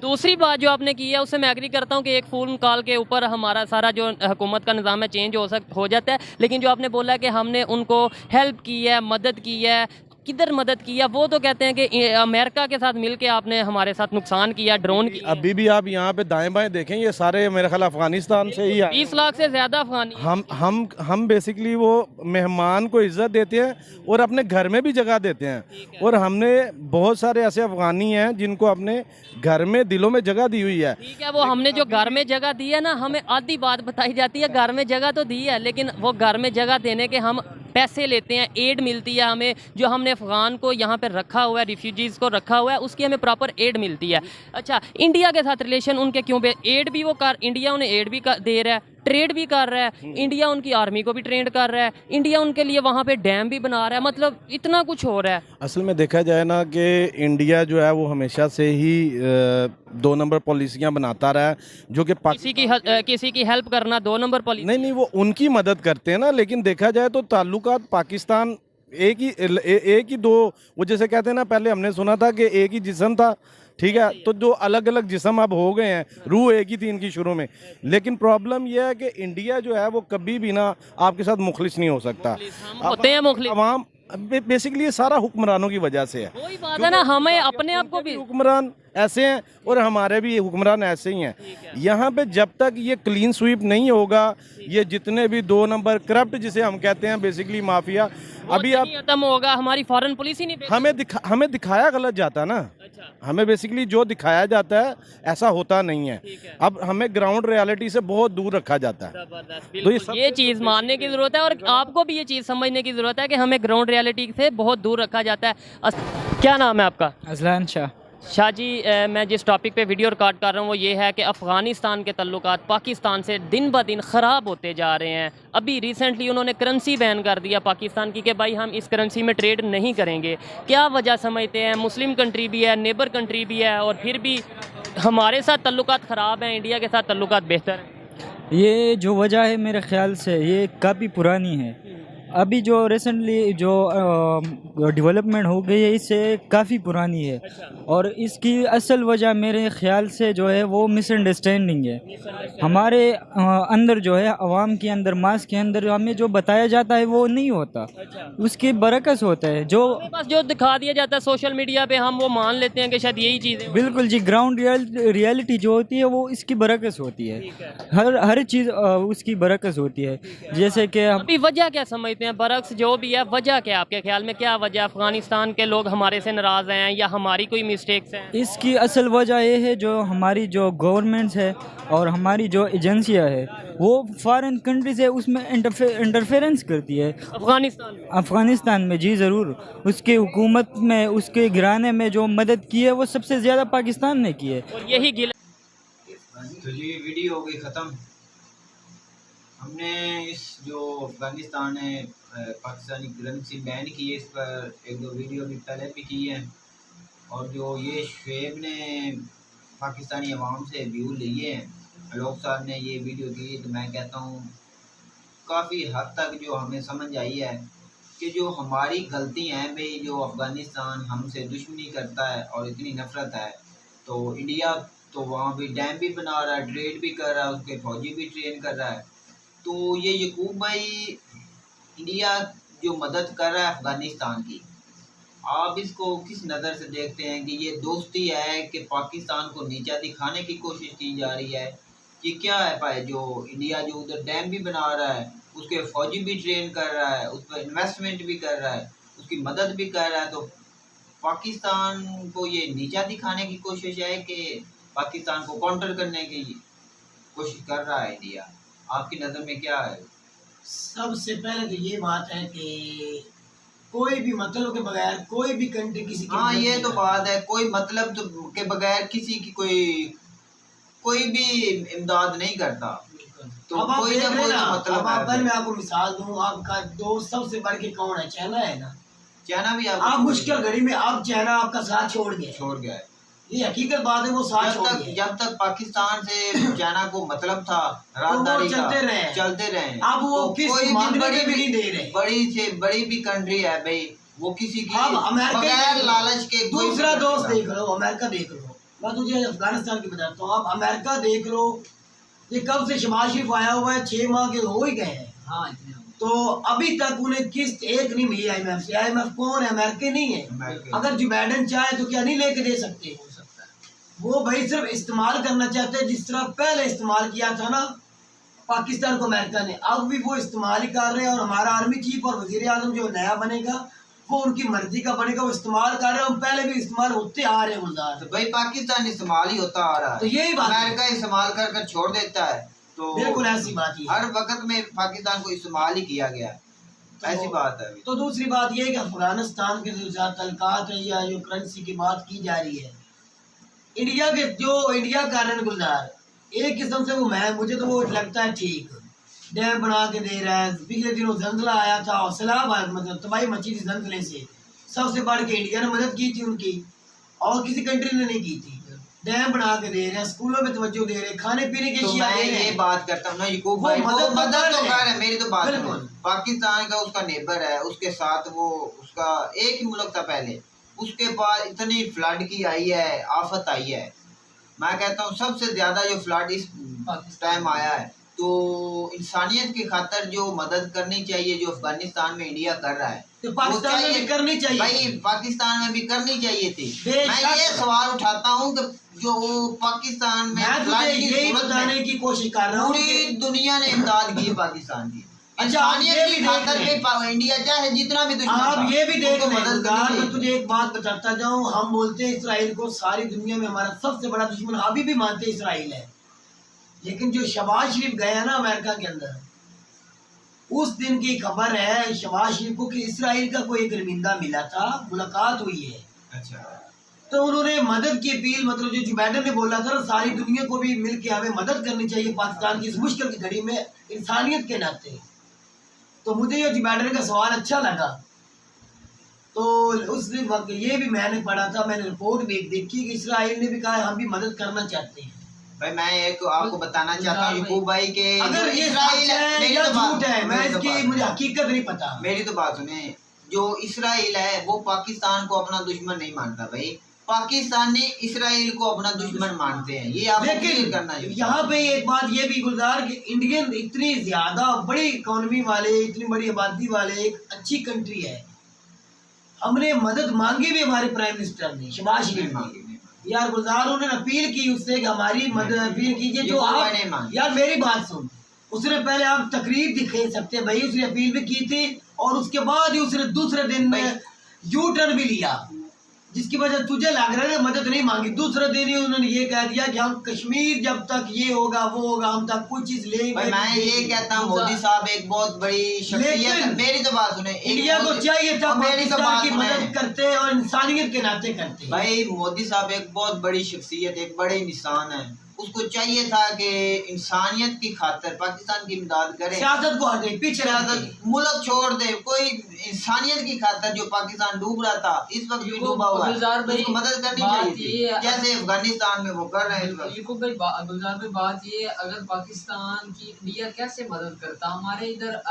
दूसरी बात जो आपने की है उससे मैं एग्री करता हूँ कि एक फ़ोन कॉल के ऊपर हमारा सारा जो हुकूमत का निज़ाम है चेंज हो जाता है, लेकिन जो आपने बोला कि हमने उनको हेल्प की है, मदद की है, किधर मदद किया? वो तो कहते हैं कि अमेरिका के साथ मिलके आपने हमारे साथ नुकसान किया, ड्रोन किया। अभी भी आप यहाँ पे दाएं बाएं देखें, ये सारे मेरे ख्याल अफगानिस्तान से ही आए। 20 लाख से ज्यादा अफगानी। हम बेसिकली वो मेहमान को इज्जत देते हैं और अपने घर में भी जगह देते हैं। और हमने बहुत सारे ऐसे अफगानी हैं जिनको अपने घर में दिलों में जगह दी हुई है। ठीक है, वो हमने जो घर में जगह दी है ना, हमें आधी बात बताई जाती है, घर में जगह तो दी है, लेकिन वो घर में जगह देने के हम पैसे लेते हैं, एड मिलती है हमें, जो हमने अफगान को यहाँ पे रखा हुआ है, रिफ्यूजीज़ को रखा हुआ है, उसकी हमें प्रॉपर एड मिलती है। अच्छा, इंडिया के साथ रिलेशन उनके क्यों पे? एड भी वो कर, इंडिया उन्हें एड भी दे रहा है, ट्रेड भी कर रहा है, इंडिया उनकी आर्मी को भी ट्रेंड कर रहा है, इंडिया उनके लिए वहाँ पे डैम भी बना रहा है, मतलब इतना कुछ हो रहा है। असल में देखा जाए ना कि इंडिया जो है वो हमेशा से ही 2 नंबर पॉलिसियाँ बनाता रहा है, जो कि किसी की हेल्प करना 2 नंबर पॉलिसी नहीं, वो उनकी मदद करते हैं ना। लेकिन देखा जाए तो ताल्लुकात पाकिस्तान एक ही दो, वो जैसे कहते हैं ना, पहले हमने सुना था कि एक ही जिस्म था, ठीक है, तो जो अलग अलग जिस्म अब हो गए हैं, रूह एक ही थी इनकी शुरू में। लेकिन प्रॉब्लम यह है कि इंडिया जो है वो कभी भी ना आपके साथ मुखलिस नहीं हो सकता। होते हैं मुखलिस अवाम बेसिकली ये सारा हुक्मरानों की वजह से है। वही बात है ना, हमें अपने आप को भी हुक्मरान ऐसे हैं और हमारे भी हुक्मरान ऐसे ही हैं। यहाँ पे जब तक ये क्लीन स्वीप नहीं होगा, ये जितने भी 2 नंबर करप्ट जिसे हम कहते हैं बेसिकली माफिया, अभी आप खत्म होगा। हमारी फॉरेन पुलिस ही नहीं हमें दिखाया गलत जाता ना। हमें बेसिकली जो दिखाया जाता है ऐसा होता नहीं है। अब हमें ग्राउंड रियलिटी से बहुत दूर रखा जाता है। तो ये चीज़ मानने की ज़रूरत है और आपको भी ये चीज़ समझने की ज़रूरत है कि हमें ग्राउंड रियलिटी से बहुत दूर रखा जाता है। क्या नाम है आपका? Azlan Shah. शाह जी, मैं जिस टॉपिक पे वीडियो रिकॉर्ड कर रहा हूँ वो ये है कि अफ़गानिस्तान के तल्लुकात पाकिस्तान से दिन ब दिन ख़राब होते जा रहे हैं। अभी रिसेंटली उन्होंने करेंसी बैन कर दिया पाकिस्तान की कि भाई हम इस करेंसी में ट्रेड नहीं करेंगे। क्या वजह समझते हैं? मुस्लिम कंट्री भी है, नेबर कंट्री भी है, और फिर भी हमारे साथ तल्लुकात ख़राब हैं, इंडिया के साथ तल्लुकात बेहतर हैं। ये जो वजह है मेरे ख्याल से ये काफ़ी पुरानी है। अभी जो रिसेंटली जो डेवलपमेंट हो गई है इससे काफ़ी पुरानी है। और इसकी असल वजह मेरे ख्याल से जो है वो मिसअंडरस्टैंडिंग है। हमारे अंदर जो है अवाम के अंदर, मास के अंदर हमें जो बताया जाता है वो नहीं होता, उसके बरकस होता है। जो बस जो दिखा दिया जाता है सोशल मीडिया पे हम वो मान लेते हैं कि शायद यही चीज़ है। बिल्कुल जी, ग्राउंड रियलिटी जो होती है वो इसकी बरकस होती है। हर चीज़ उसकी बरकस होती है। जैसे कि अभी वजह क्या समझते हैं? बरक्स जो भी है, वजह क्या आपके ख्याल में? क्या वजह अफगानिस्तान के लोग हमारे से नाराज़ हैं या हमारी कोई मिस्टेक्स हैं? इसकी असल वजह ये है जो हमारी जो गवर्नमेंट्स है और हमारी जो एजेंसियां है वो फॉरेन कंट्री से उसमें इंटरफेरेंस करती है। अफगानिस्तान में जी ज़रूर। उसके हुकूमत में, उसके गिराने में जो मदद की है वो सबसे ज़्यादा पाकिस्तान ने की है। और यही तो जी वीडियो हो गई ख़त्म। हमने इस जो अफगानिस्तान ने पाकिस्तानी करेंसी बैन की है, इस पर 1-2 वीडियो भी पहले भी की है। और जो ये शुएब ने पाकिस्तानी अवाम से व्यू लिए हैं, लोग साहब ने ये वीडियो की, तो मैं कहता हूँ काफ़ी हद तक जो हमें समझ आई है कि जो हमारी गलतियाँ हैं भाई, जो अफ़गानिस्तान हमसे दुश्मनी करता है और इतनी नफ़रत है, तो इंडिया तो वहाँ भी डैम भी बना रहा है, ट्रेड भी कर रहा है, उसके फौजी भी ट्रेन कर रहा है। तो ये यकूब भाई इंडिया जो मदद कर रहा है अफ़गानिस्तान की, आप इसको किस नज़र से देखते हैं? कि ये दोस्ती है कि पाकिस्तान को नीचा दिखाने की कोशिश की जा रही है? कि क्या है भाई, जो इंडिया जो उधर डैम भी बना रहा है, उसके फौजी भी ट्रेन कर रहा है, उस पर इन्वेस्टमेंट भी कर रहा है, उसकी मदद भी कर रहा है, तो पाकिस्तान को ये नीचा दिखाने की कोशिश है कि पाकिस्तान को काउंटर करने की कोशिश कर रहा है इंडिया? आपकी नज़र में क्या है? सबसे पहले तो ये बात है कि कोई भी मतलब के बगैर कोई भी कंट्री किसी की, हाँ ये तो बात है, कोई मतलब तो के बगैर किसी की कोई भी इमदाद नहीं करता। तो अब आप कोई देख ना कोई लेना, मतलब अब आप मैं आपको मिसाल दूं, आपका दोस्त सबसे बढ़ के कौन है? चाइना है ना। चाइना भी आप मुश्किल घड़ी में आप चाइना आपका साथ छोड़ गया है। ये हकीकत बात है, वो साथ छोड़ गया। जब तक पाकिस्तान से चाइना को मतलब था राजदारी का, चलते रहे। अब वो किस बड़ी भी नहीं दे रहे। बड़ी से बड़ी भी कंट्री है भाई, वो किसी की बगैर लालच के दूसरा दोस्त देख लो, अमेरिका देख लो। मैं तुझे अफगानिस्तान की बताता हूँ, आप अमेरिका देख लो, ये कब से शहबाज शरीफ आया हुआ है, 6 माह के हो ही गए हैं। हाँ, इतने तो अभी तक उन्हें किस्त एक नहीं मिली IMF से। IMF कौन है? अमेरिका नहीं है। अगर जो बाइडेन चाहे तो क्या नहीं लेके दे सकते? वो भाई सिर्फ इस्तेमाल करना चाहते हैं, जिस तरह पहले इस्तेमाल किया था ना पाकिस्तान को अमेरिका ने, अब भी वो इस्तेमाल ही कर रहे हैं। और हमारा आर्मी चीफ और वजीर आजम जो नया बनेगा वो उनकी मर्जी का बनेगा, वो इस्तेमाल कर रहे हैं। हम पहले भी इस्तेमाल होते आ रहे हैं गुलजार। तो भाई पाकिस्तान इस्तेमाल ही होता आ रहा है, तो यही बात है। अमेरिका इस्तेमाल कर कर छोड़ देता है। तो बिल्कुल ऐसी बात ही है। हर वक्त में पाकिस्तान को इस्तेमाल ही किया गया है, ऐसी बात है। तो दूसरी बात ये है कि अफगानिस्तान के जो तल्कात है या जो करेंसी की बात की जा रही है, इंडिया के जो इंडिया का रन गुलजार एक किस्म से वो मुझे तो वो लगता है ठीक, डैम बना के दे रहा है। पिछले दिनों जंजला आया था और सैलाब मतलब तबाही मची थी जंजले से, सबसे बढ़ के इंडिया ने मदद की थी उनकी, और किसी कंट्री ने नहीं की थी। डैम बना के दे रहे हैं, स्कूलों में तवज्जो दे रहे हैं, खाने पीने की तो अशिया मैं दे रहे ये हैं। बात करता हूँ ना यकूब भाई, वो मदद तो कर रहे हैं। मेरी तो बात सुनो, पाकिस्तान का उसका नेबर है, उसके साथ वो उसका एक ही मुल्क था पहले, उसके बाद इतनी फ्लड की आई है, आफत आई है। मैं कहता हूँ सबसे ज्यादा जो फ्लड इस टाइम आया है, तो इंसानियत की खातर जो मदद करनी चाहिए जो अफगानिस्तान में इंडिया कर रहा है, तो पाकिस्तान में भी करनी चाहिए भाई, पाकिस्तान में भी करनी चाहिए थी। मैं बेशक। ये सवाल उठाता हूँ कि जो पाकिस्तान में मैं तुझे यही बताने की कोशिश कर रहा हूँ पूरी दुनिया ने इमदाद की पाकिस्तान की, अच्छा, आप इंसानियत ये की भी खातर देख भी इंडिया चाहे जितना भी दुश्मन आप था, ये भी देख उनको लें मदद गुलजार, करनी मैं तुझे एक बात बताता जाऊं। हम बोलते हैं इसराइल को सारी दुनिया में हमारा सबसे बड़ा दुश्मन, अभी भी मानते हैं इसराइल है। लेकिन जो शहबाज शरीफ गया ना अमेरिका के अंदर, उस दिन की खबर है शहबाज शरीफ को कि इसराइल का कोई एक नमींदा मिला था, मुलाकात हुई है। अच्छा, तो उन्होंने मदद की अपील, मतलब जो बाइडेन ने बोला था सारी दुनिया को भी मिल के हमें मदद करनी चाहिए पाकिस्तान की इस मुश्किल की घड़ी में इंसानियत के नाते। तो मुझे ये जो बाइडेन का सवाल अच्छा लगा। तो उस दिन वक्त ये भी मैंने पढ़ा था, मैंने रिपोर्ट भी एक देखी कि इसराइल ने भी कहा हम भी मदद करना चाहते हैं। भाई मैं एक आपको बताना चाहता हूँ यकूब भाई के, अगर ये इसराइल सच है या झूठ है मैं इसकी मुझे हकीकत नहीं पता। मेरी तो बात सुने, जो इसराइल है वो पाकिस्तान को अपना दुश्मन नहीं मानता भाई, पाकिस्तानी इसराइल को अपना दुश्मन मानते हैं, ये आपको क्लियर करना चाहिए। यहाँ पे एक बात ये भी गुलजार कि इंडियन इतनी ज्यादा बड़ी इकोनॉमी वाले, इतनी बड़ी आबादी वाले एक अच्छी कंट्री है, हमने मदद मांगी भी हमारे प्राइम मिनिस्टर ने शहबाज शरीफ ने। यार गुलजार उन्होंने अपील की उससे कि हमारी मदद अपील कीजिए। जो आप यार मेरी बात सुन, उसने पहले आप तकरीर दिखे सकते भाई, उसने अपील भी की थी और उसके बाद ही उसने दूसरे दिन में यू टर्न भी लिया, जिसकी वजह तुझे लग रहा है मदद नहीं मांगी। दूसरे दिन ही उन्होंने ये कह दिया कि हम कश्मीर जब तक ये होगा वो होगा हम तक कुछ चीज लेंगे। मैं ये कहता हूँ मोदी साहब एक बहुत बड़ी शख्सियत है। मेरी तो बात सुने, इंडिया को चाहिए था मेरी तो बात की मदद करते और इंसानियत के नाते करते। भाई मोदी साहब एक बहुत बड़ी शख्सियत, एक बड़े इंसान है, उसको चाहिए था कि इंसानियत की खातिर पाकिस्तान की इमदाद करे, सियासत को हटे पीछे, मुल्क छोड़ दे, कोई इंसानियत की खातिर जो पाकिस्तान डूब रहा था इस वक्त भी डूबा हुआ है, उसको मदद करनी चाहिए थी, जैसे अफगानिस्तान में वो कर रहे हैं। गुलजार भाई बात ये, अगर पाकिस्तान की इंडिया कैसे मदद करता, हमारे इधर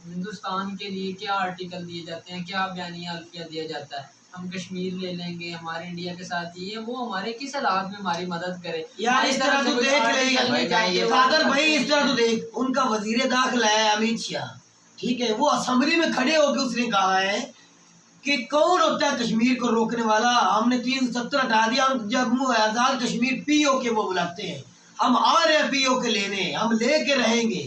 हिंदुस्तान के लिए क्या आर्टिकल दिए जाते हैं, क्या बयानिया अल्फिया दिया जाता है, हम कश्मीर ले लेंगे, हमारे इंडिया के साथ ये वो हमारे किस हालात में हमारी मदद करे। यार इस तरह तो देख ले सागर भाई, इस तरह तो देख, उनका वजीर दाखिला है अमित शाह, ठीक है, वो असेंबली में खड़े होकर उसने कहा है कि कौन होता है कश्मीर को रोकने वाला, हमने 370 हटा दिया, हम जम्मू आजाद कश्मीर पीओ के वो बुलाते हैं, हम आ रहे हैं पीओ के लेने, हम लेके रहेंगे।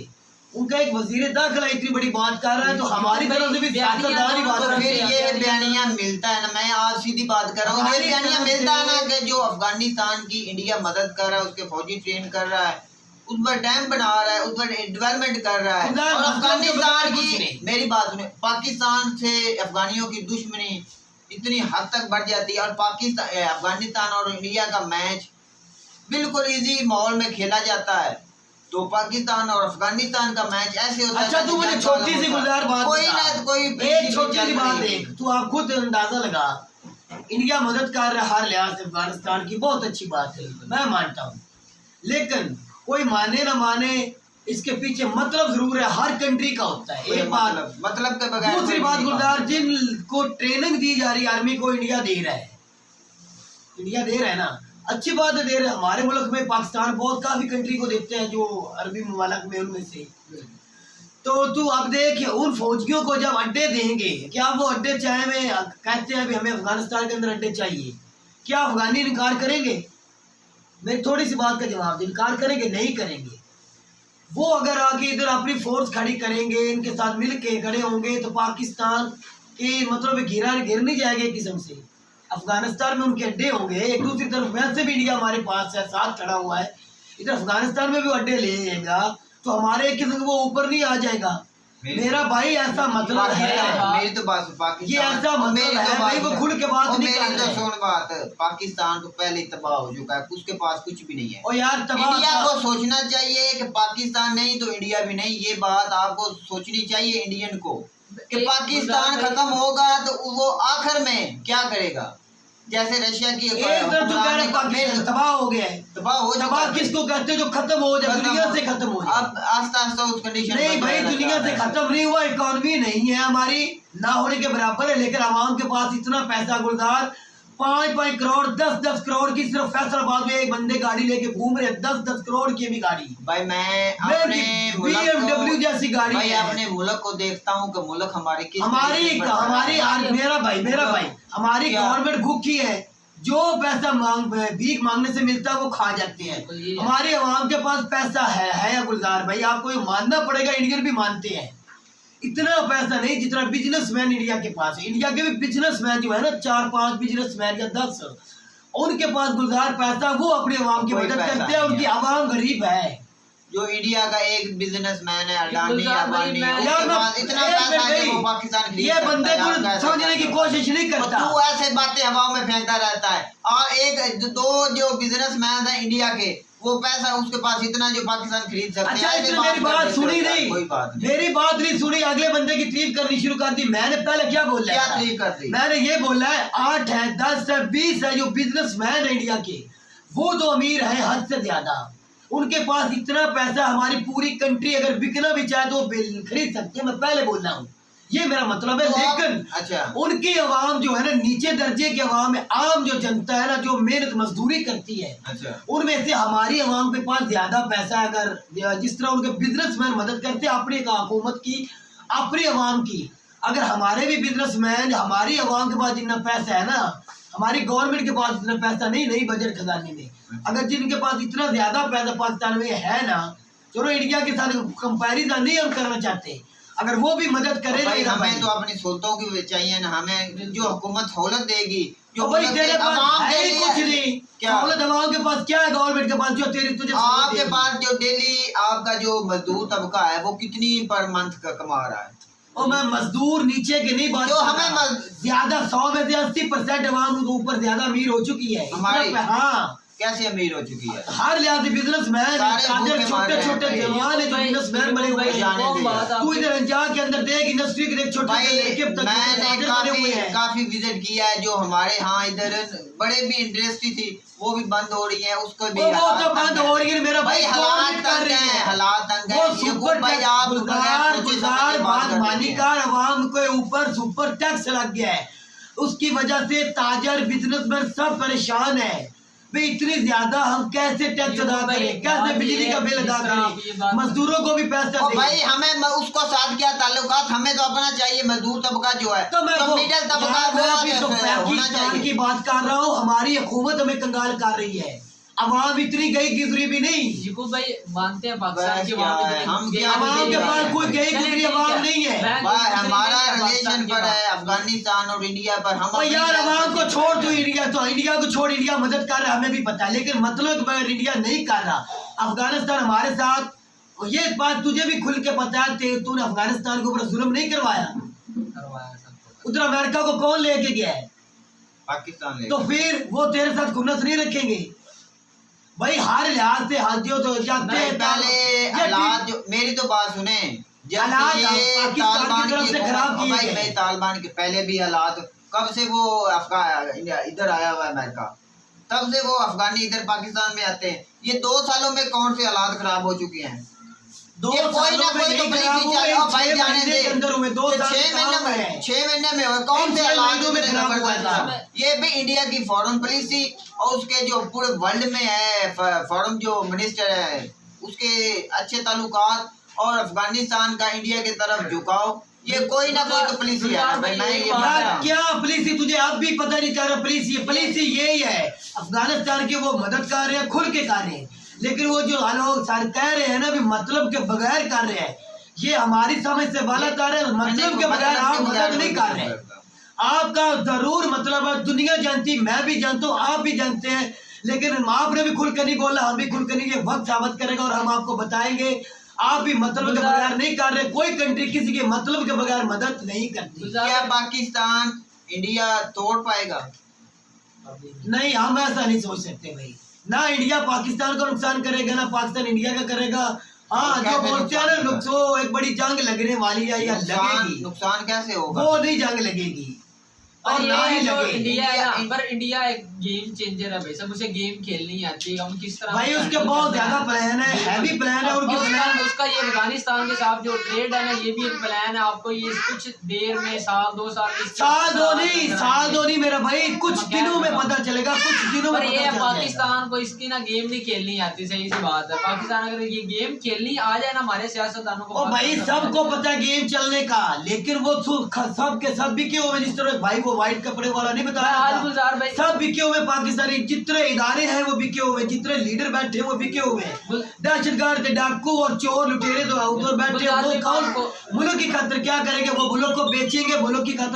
उनका एक वजीर दाखिला इतनी बड़ी बात कर रहा है, तो हमारी तरफ से भी सियासतदान ही बात कर रहे हैं। ये बयानिया मिलता है ना, मैं आज सीधी बात कर रहा हूँ, ये बयानिया मिलता है ना कि जो अफगानिस्तान की इंडिया मदद कर रहा है, उसके फौजी ट्रेन कर रहा है, उस पर डैम बना रहा है, उस पर डेवलपमेंट कर रहा है, और अफगानिस्तान की, मेरी बात सुने, पाकिस्तान से अफगानियों की दुश्मनी इतनी हद तक बढ़ जाती है, और पाकिस्तान अफगानिस्तान और इंडिया का मैच बिल्कुल इजी माहौल में खेला जाता है, तो पाकिस्तान और अफगानिस्तान का मैच ऐसे होता है। अच्छा तू मुझे छोटी सी गुलजार बात कोई ना कोई एक छोटी सी बात देख, तू आप खुद अंदाजा लगा, इंडिया मदद कर रहा है हर लिहाज से अफगानिस्तान की, बहुत अच्छी बात है, मैं मानता हूँ, लेकिन कोई माने ना माने इसके पीछे मतलब जरूर है, हर कंट्री का होता है एक बात, मतलब के बगैर। दूसरी बात गुलजार, जिनको ट्रेनिंग दी जा रही है आर्मी को, इंडिया दे रहा है, इंडिया दे रहा है ना, अच्छी बात है दे रहे हैं। हमारे मुल्क में पाकिस्तान बहुत काफी कंट्री को देते हैं जो अरबी ममालिक में, उनमें से तो तू अब देख, उन फौजियों को जब अड्डे देंगे, क्या वो अड्डे चाहे में कहते हैं भी हमें अफगानिस्तान के अंदर अड्डे चाहिए, क्या अफगानी इनकार करेंगे? मैं थोड़ी सी बात का जवाब दूं, इनकार करेंगे? नहीं करेंगे। वो अगर आगे इधर अपनी फोर्स खड़ी करेंगे, इनके साथ मिल के खड़े होंगे, तो पाकिस्तान की मतलब घिर नहीं जाएगा एक किस्म से। अफगानिस्तान में उनके अड्डे होंगे, एक दूसरी तरफ वैसे भी इंडिया हमारे पास है, साथ खड़ा हुआ है, इधर अफगानिस्तान में भी अड्डे ले जाएगा, तो हमारे एक किस्म वो ऊपर नहीं आ जाएगा। मेरा भाई ऐसा मतलब है, मेरी तो बात पाकिस्तान, ये ऐसा मतलब है भाई, वो खुल के बात नहीं कर रहे। सुन बात, पाकिस्तान तो पहले तबाह हो चुका है, उसके पास कुछ भी नहीं है। और यार इंडिया को सोचना चाहिए कि पाकिस्तान नहीं तो इंडिया भी नहीं, ये बात आपको सोचनी चाहिए इंडियन को कि पाकिस्तान खत्म होगा तो वो आखिर में क्या करेगा। जैसे रशिया की पाकिस्तान तबाह हो गया है, तबाह किसको कहते हैं? जो खत्म हो जाए, दुनिया से खत्म हो जाए। अब आस्ता आस्ता उस कंडीशन नहीं भाई, दुनिया से खत्म नहीं हुआ, इकोनॉमी नहीं है हमारी, ना होने के बराबर है, लेकिन आवाम के पास इतना पैसा गुलजार, 5-5 करोड़ 10-10 करोड़ की सिर्फ फैसलाबाद में एक बंदे गाड़ी लेके घूम रहे, 10-10 करोड़ की भी गाड़ी। भाई मैं अपने BMW जैसी गाड़ी, भाई अपने मुल्क को देखता हूँ कि मुल्क हमारी मेरा भाई हमारी गवर्नमेंट भूखी है, जो पैसा भीख मांगने से मिलता है वो खा जाते हैं। हमारे अवाम के पास पैसा है गुलजार भाई, आपको ये मानना पड़ेगा, इंडियन भी मानते हैं। इतना पैसा नहीं जितना बिजनेसमैन इंडिया के पास है। इंडिया के भी बिजनेसमैन जो है ना, 4-5 बिजनेसमैन या 10, उनके पास गुलजार पैसा, वो अपने अवाम की मदद करते हैं, उनकी अवाम गरीब है। जो इंडिया का एक बिजनेसमैन है अडानी इतना पैसा है वो पाकिस्तान, ये बंदे को समझने की कोशिश नहीं करता, तू ऐसे बातें हवा में फेंकता रहता है। और एक दो जो बिजनेसमैन है इंडिया के, वो पैसा उसके पास इतना जो पाकिस्तान खरीद सकते हैं। अच्छा, इसने मेरी बात सुनी नहीं, कोई बात नहीं, मेरी बात नहीं सुनी, अगले बंदे की तारीफ करनी शुरू कर दी। मैंने पहले क्या बोला, क्या तारीफ कर दी? मैंने ये बोला है 8 है 10 है 20 है जो बिजनेसमैन है इंडिया के, वो तो अमीर है हद से ज्यादा, उनके पास इतना पैसा, हमारी पूरी कंट्री अगर बिकना भी चाहे तो खरीद सकते हैं, मैं पहले बोल रहा हूँ, ये मेरा मतलब है। लेकिन अच्छा, उनकी आवाम जो है ना, नीचे दर्जे की आवाम है, आम जो जनता है ना, जो मेहनत मजदूरी करती है, अच्छा, उनमें से हमारी आवाम के पास ज्यादा पैसा, अगर जिस तरह उनके बिजनेसमैन मदद करते हैं अपनी हुकूमत की, अपनी आवाम की, अगर हमारे भी बिजनेसमैन, हमारी आवाम के पास जितना पैसा है ना, हमारी गवर्नमेंट के पास इतना पैसा नहीं बजट खजाने में, अगर जिनके पास इतना ज्यादा पैसा पाकिस्तान में है ना, चलो इंडिया के साथ कंपैरिजन नहीं हम करना चाहते, अगर वो भी मदद करे तो हमें तो अपनी सहूलतों की चाहिए ना, हमें जो हुकूमत सहूलत देगी, जो भाई तेरे पास है ही कुछ नहीं, क्या सहूलत आवाम के पास क्या है, गवर्नमेंट के पास जो तुझे आपके पास जो डेली आपका जो मजदूर तबका है वो कितनी पर मंथ का कमा रहा है? और मैं मजदूर नीचे के नहीं बात, तो हमें ज्यादा 100 में से 80% आवाम ऊपर ज्यादा अमीर हो चुकी है हमारी। हाँ, कैसे अमीर हो चुकी है? हर लिहाज बिजनेसमैन, छोटे छोटे जवान है जो बिजनेसमैन बने हुए हैं। तू इधर अंजार के अंदर देख, इंडस्ट्री के देख, छोटे मैंने काफी विजिट किया है, जो हमारे यहाँ इधर बड़े भी इंडस्ट्री थी वो भी बंद हो रही है, उसको भी वो तो बंद हो रही है मेरा भाई, हालात तंग है, हालात तंग है। सुपर भाई आप मानिकार अवाम के ऊपर सुपर टैक्स लग गया है, उसकी वजह से ताजर बिजनेसमैन सब परेशान है। इतनी ज्यादा हम कैसे टैक्स अदा करें, कैसे बिजली का बिल अदा करें, मजदूरों को भी पैसा दें। भाई हमें उसको साथ क्या ताल्लुकात, हमें तो अपना चाहिए मजदूर तबका जो है, तो मैं मिडिल तबका तो पाकिस्तान की बात कर रहा हूँ, हमारी हुकूमत हमें कंगाल कर रही है, अवाम इतनी गई गुजरी भी नहीं। जिको भाई मानते हैं पाकिस्तान की अवाम के पास कोई गई गुजरी अवाम नहीं है, हमारा रिलेशन पर है अफगानिस्तान और इंडिया पर। हम यार अवाम को छोड़, तो इंडिया को छोड़, इंडिया मदद कर रहा है हमें भी पता है, लेकिन मतलब इंडिया नहीं कर रहा, अफगानिस्तान हमारे साथ, ये बात तुझे भी खुल के पता है, तूने अफगानिस्तान के ऊपर जुल्म नहीं करवाया, उधर अमेरिका को कौन लेके गया है? पाकिस्तान। तो फिर वो तेरे साथ खुन्नस नहीं रखेंगे भाई, हर लिहाज से हाथियों तो जाते हैं। पहले हालात जो, मेरी तो बात सुने, जब तालिबान की खराब किए भाई, मैं तालिबान के पहले भी हालात, कब से वो इधर आया हुआ है अमेरिका, तब से वो अफगानी इधर पाकिस्तान में आते हैं, ये 2 सालों में कौन से हालात खराब हो चुके हैं? 2 कोई ना कोई तो भाई जाने दे, 6 महीने में कौन से हालात में खराब हुआ था? ये भी इंडिया की फॉरेन पॉलिसी और उसके जो पूरे वर्ल्ड में है फॉरेन जो मिनिस्टर है उसके अच्छे ताल्लुकात, और अफगानिस्तान का इंडिया की तरफ झुकाव, ये कोई ना कोई तो पुलिस ही है भाई। मैं ये यार क्या पुलिस ही, तुझे अब भी पता नहीं चल रहा पुलिस ही यही है। अफगानिस्तान के वो मदद कर रहे हैं, खुल के कर रहे हैं, लेकिन वो जो लोग सारे कह रहे हैं ना भी मतलब के बगैर कर रहे हैं, ये हमारी समझ से बाला कर रहे हैं। मतलब के बगैर आप मदद नहीं कर रहे। आपका जरूर मतलब है, दुनिया जानती, मैं भी जानता हूँ, आप भी जानते हैं, लेकिन आपने भी खुल कर नहीं बोला, हम भी खुल कर नहीं, ये वक्त साबित करेगा और हम आपको बताएंगे। आप भी मतलब के बगैर नहीं कर रहे। कोई कंट्री किसी के मतलब के बगैर मदद नहीं करती। क्या पाकिस्तान इंडिया तोड़ पाएगा? नहीं, हम ऐसा नहीं सोच सकते भाई। ना इंडिया पाकिस्तान को नुकसान करेगा, ना पाकिस्तान इंडिया का करेगा। हाँ, जो बोलते हैं ना नुकसान, एक बड़ी जंग लगने वाली है या लगेगी। नुकसान कैसे होगा? वो नहीं जंग लगेगी और ना ही लगे। इंडिया है ना, पर इंडिया एक गेम चेंजर है भाई, सब उसे गेम खेलनी आती है। हम किस तरह भाई उसके बहुत ज्यादा प्लान है, हैवी प्लान है उनकी प्लान। उसका ये अफगानिस्तान के साथ जो ट्रेड है ना, ये भी एक प्लान है। आपको ये कुछ देर में साल दो साल दो नहीं मेरा भाई, कुछ दिनों में पता चलेगा, कुछ दिनों में। ये पाकिस्तान को इसकी ना गेम नहीं खेलनी आती, सही सी बात है। पाकिस्तान अगर ये गेम खेलनी आ जाए ना हमारे सियासतदानों को, भाई सबको पता है गेम चलने का, लेकिन वो सब के सब बिके हुए। जिस तरह भाई वो व्हाइट कपड़े वाला नहीं बताया, सब बिके हुए पाकिस्तानी, जितने इदारे हैं वो बिके हुए, जितने लीडर बैठे वो बिके हुए। दहशतगर्द, डाकू और चोर लुटेरे तो उधर बैठे, वो कौन मुल्क की खातिर क्या करेंगे? वो मुल्क को बेचेंगे, मुल्क की खातिर।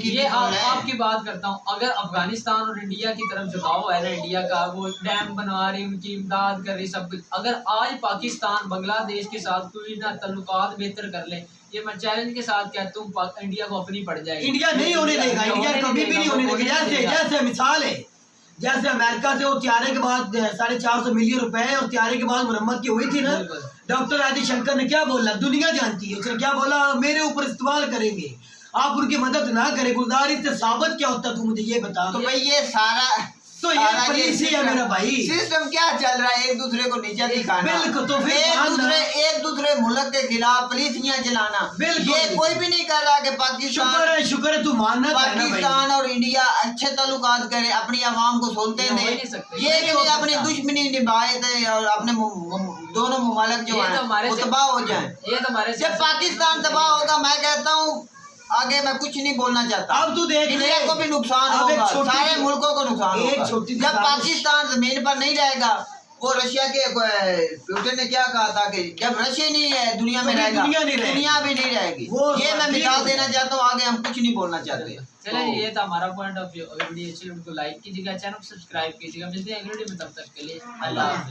ये आपकी बात करता हूँ, अगर अफगानिस्तान और इंडिया की तरफ झुकाव है ना, इंडिया का वो डैम बनवा रही, उनकी इमदाद कर रही, सब कुछ। अगर आज पाकिस्तान बांग्लादेश के साथ कोई ना तल्लुकात बेहतर कर ले, ये मैं चैलेंज के साथ कहता हूँ, इंडिया को अपनी पड़ जाएगी। इंडिया नहीं होने देगा, इंडिया कभी भी नहीं होने देगा। जैसे मिसाल है, जैसे अमेरिका से वो त्यारे के बाद 450 मिलियन रुपए और त्यारे के बाद मरम्मत की हुई थी ना, डॉक्टर आदि शंकर ने क्या बोला, दुनिया जानती है, उसने क्या बोला, मेरे ऊपर इस्तेमाल करेंगे, आप उनकी मदद ना करें। गुलदारी से साबित क्या होता, तू मुझे ये बता। तो भाई ये सारा तो ये पुलिस ही है मेरा भाई। सिस्टम क्या चल रहा है? एक दूसरे को नीचा दिखाना, बिल्कुल। तो फिर एक दूसरे मुल्क के खिलाफ पुलिसियां चलाना, ये कोई भी नहीं कर रहा कि पाकिस्तान, शुक्र है तू मानना, पाकिस्तान और इंडिया अच्छे ताल्लुकात करे, अपनी आवाम को सुनते नहीं। ये नहीं अपनी दुश्मनी निभाए थे और अपने दोनों मुमालिक जो है वो तबाह हो जाए। जब पाकिस्तान तबाह होगा, मैं कहता हूँ आगे मैं कुछ नहीं बोलना चाहता। अब तू देख, इंडिया को भी नुकसान होगा, सारे मुल्कों को नुकसान होगा। जब पाकिस्तान जमीन पर नहीं रहेगा, वो रशिया के पुतिन ने क्या कहा था कि जब रशिया नहीं है दुनिया में रहेगा, दुनिया भी नहीं रहेगी। ये मैं मिसाल देना चाहता हूँ, आगे हम कुछ नहीं बोलना चाहते। चलिए, ये था हमारा पॉइंट ऑफ व्यू। अगर वीडियो अच्छी लगी तो लाइक कीजिएगा, चैनल को सब्सक्राइब कीजिएगा। मिलते हैं अगले वीडियो में, तब तक के लिए अल्लाह।